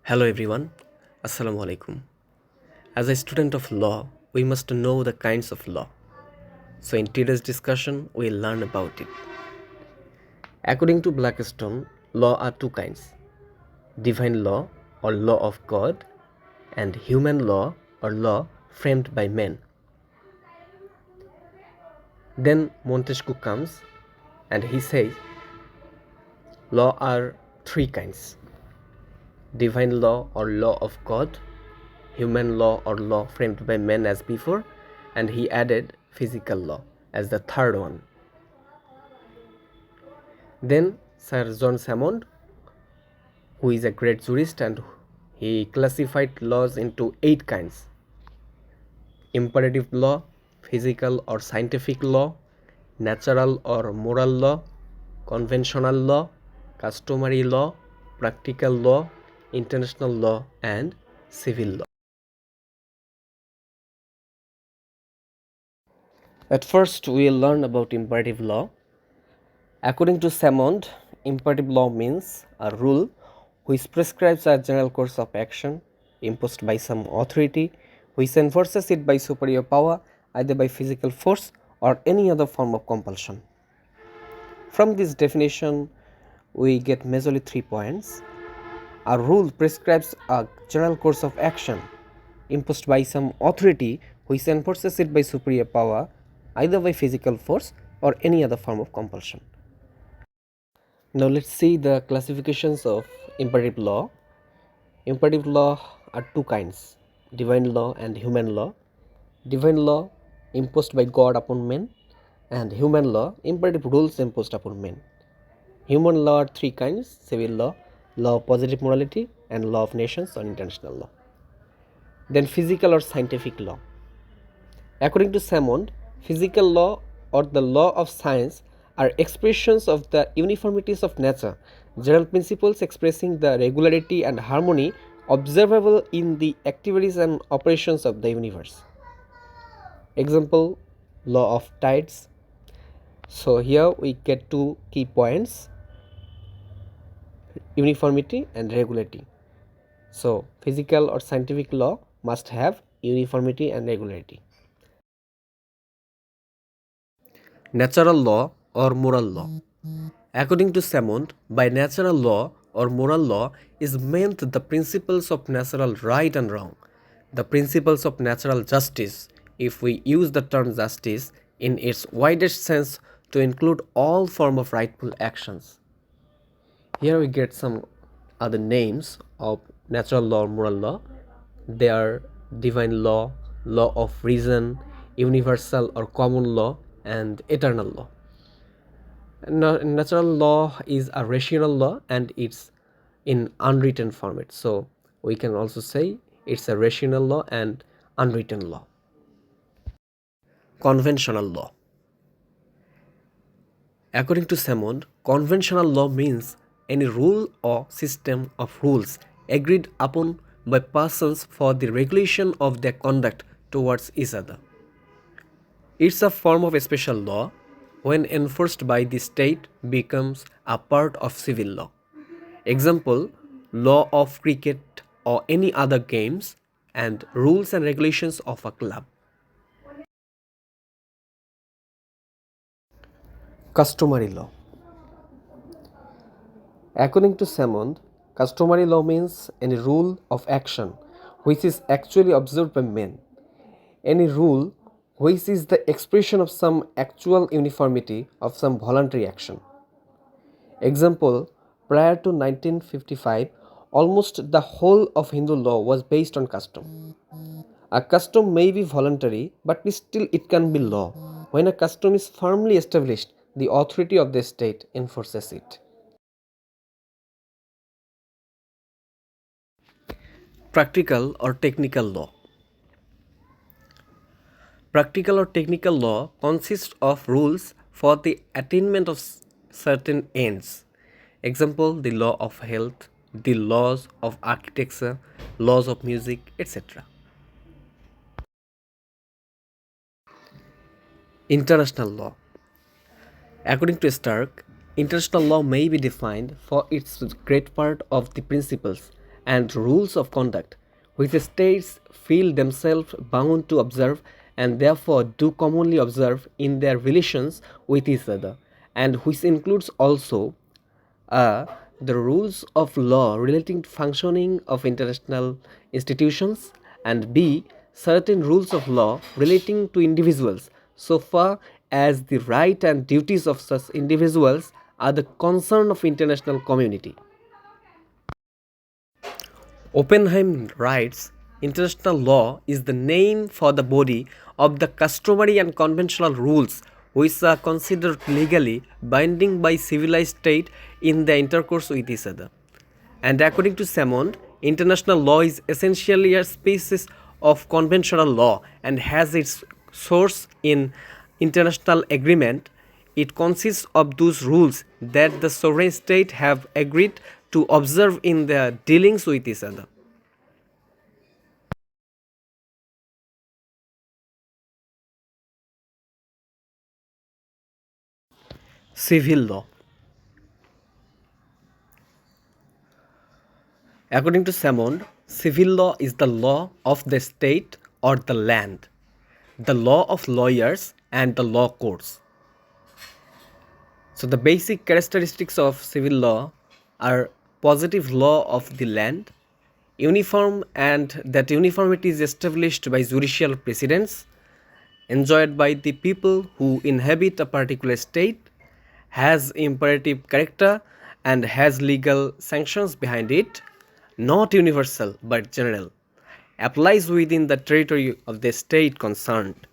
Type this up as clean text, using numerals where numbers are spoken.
Hello everyone, Assalamu alaikum. As a student of law, we must know the kinds of law. So in today's discussion, we'll learn about it. According to Blackstone, law are two kinds: divine law or law of God, and human law or law framed by men. Then Montesquieu comes and he says, law are three kinds: divine law or law of God, human law or law framed by men as before, and he added physical law as the third one. Then Sir John Salmond, who is a great jurist, and he classified laws into 8 kinds: imperative law, physical or scientific law, natural or moral law, conventional law, customary law, practical law, international law, and civil law. At first, we will learn about imperative law. According to Salmond, imperative law means a rule which prescribes a general course of action imposed by some authority which enforces it by superior power, either by physical force or any other form of compulsion. From this definition, we get majorly 3 points. A rule prescribes a general course of action imposed by some authority which enforces it by superior power, either by physical force or any other form of compulsion. Now let's see the classifications of imperative law. Imperative law are 2 kinds: divine law and human law. Divine law imposed by God upon men, and human law imperative rules imposed upon men. Human law are 3 kinds: civil law, law of positive morality, and law of nations or international law. Then physical or scientific law. According to Salmond, physical law or the law of science are expressions of the uniformities of nature, general principles expressing the regularity and harmony observable in the activities and operations of the universe. Example, law of tides. So here we get 2 key points: uniformity and regularity. So physical or scientific law must have uniformity and regularity. Natural law or moral law. According to Salmond, by natural law or moral law is meant the principles of natural right and wrong, the principles of natural justice, if we use the term justice in its widest sense to include all form of rightful actions. Here we get some other names of natural law or moral law. They are divine law, law of reason, universal or common law, and eternal law. Natural law is a rational law and it's in unwritten format. So we can also say it's a rational law and unwritten law. Conventional law. According to Salmond, conventional law means any rule or system of rules agreed upon by persons for the regulation of their conduct towards each other. It's a form of special law when enforced by the state becomes a part of civil law. Example, law of cricket or any other games, and rules and regulations of a club. Customary law. According to Salmond, customary law means any rule of action which is actually observed by men, any rule which is the expression of some actual uniformity of some voluntary action. Example, prior to 1955, almost the whole of Hindu law was based on custom. A custom may be voluntary, but still it can be law. When a custom is firmly established, the authority of the state enforces it. Practical or technical law. Practical or technical law consists of rules for the attainment of certain ends. Example, the law of health, the laws of architecture, laws of music, etc. International law. According to Stark, international law may be defined for its great part of the principles and rules of conduct, which states feel themselves bound to observe and therefore do commonly observe in their relations with each other, and which includes also the rules of law relating to functioning of international institutions, and b. certain rules of law relating to individuals so far as the right and duties of such individuals are the concern of international community. Oppenheim writes, international law is the name for the body of the customary and conventional rules which are considered legally binding by civilized state in their intercourse with each other. And according to Salmond, international law is essentially a species of conventional law and has its source in international agreement. It consists of those rules that the sovereign state have agreed to observe in their dealings with each other. Civil law. According to Salmond, civil law is the law of the state or the land, the law of lawyers and the law courts. So the basic characteristics of civil law are positive law of the land, uniform, and that uniformity is established by judicial precedents, enjoyed by the people who inhabit a particular state, has imperative character, and has legal sanctions behind it, not universal but general, applies within the territory of the state concerned.